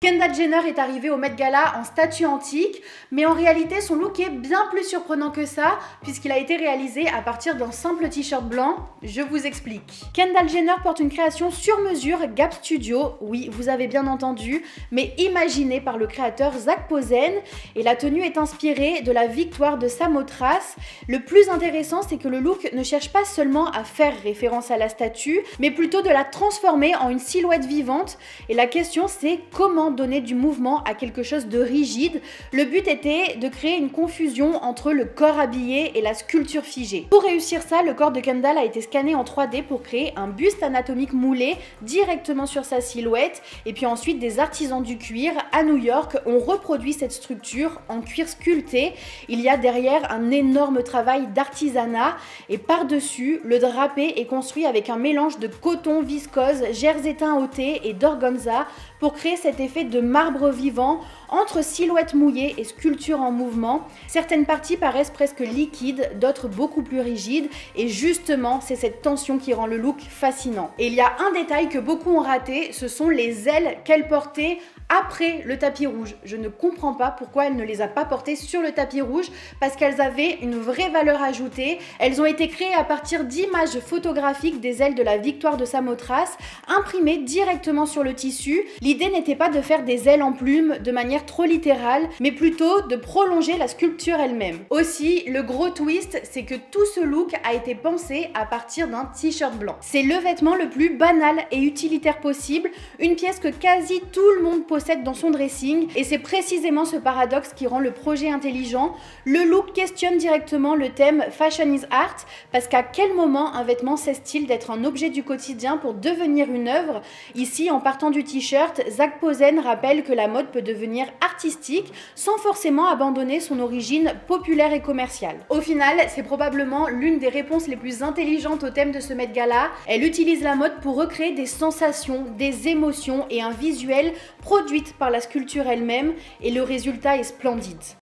Kendall Jenner est arrivée au Met Gala en statue antique, mais en réalité son look est bien plus surprenant que ça, puisqu'il a été réalisé à partir d'un simple t-shirt blanc. Je vous explique. Kendall Jenner porte une création sur mesure Gap Studio, oui, vous avez bien entendu, mais imaginée par le créateur Zac Posen, et la tenue est inspirée de la victoire de Samothrace. Le plus intéressant, c'est que le look ne cherche pas seulement à faire référence à la statue, mais plutôt de la transformer en une silhouette vivante, et la question c'est comment donner du mouvement à quelque chose de rigide. Le but était de créer une confusion entre le corps habillé et la sculpture figée. Pour réussir ça, le corps de Kendall a été scanné en 3D pour créer un buste anatomique moulé directement sur sa silhouette, et puis ensuite des artisans du cuir à New York ont reproduit cette structure en cuir sculpté. Il y a derrière un énorme travail d'artisanat, et par-dessus, le drapé est construit avec un mélange de coton viscose, jersetin ôté et d'organza pour créer cet effet de marbre vivant entre silhouette mouillée et sculpture en mouvement. Certaines parties paraissent presque liquides, d'autres beaucoup plus rigides, et justement c'est cette tension qui rend le look fascinant. Et il y a un détail que beaucoup ont raté, ce sont les ailes qu'elle portait après le tapis rouge. Je ne comprends pas pourquoi elle ne les a pas portées sur le tapis rouge, parce qu'elles avaient une vraie valeur ajoutée. Elles ont été créées à partir d'images photographiques des ailes de la victoire de Samothrace, imprimées directement sur le tissu. L'idée n'était pas de faire des ailes en plumes de manière trop littérale, mais plutôt de prolonger la sculpture elle-même. Aussi, le gros twist, c'est que tout ce look a été pensé à partir d'un t-shirt blanc. C'est le vêtement le plus banal et utilitaire possible, une pièce que quasi tout le monde possède dans son dressing, et c'est précisément ce paradoxe qui rend le projet intelligent. Le look questionne directement le thème Fashion is Art, parce qu'à quel moment un vêtement cesse-t-il d'être un objet du quotidien pour devenir une œuvre? Ici, en partant du t-shirt, Zac Posen rappelle que la mode peut devenir artistique sans forcément abandonner son origine populaire et commerciale. Au final, c'est probablement l'une des réponses les plus intelligentes au thème de ce Met Gala. Elle utilise la mode pour recréer des sensations, des émotions et un visuel produites par la sculpture elle-même, et le résultat est splendide.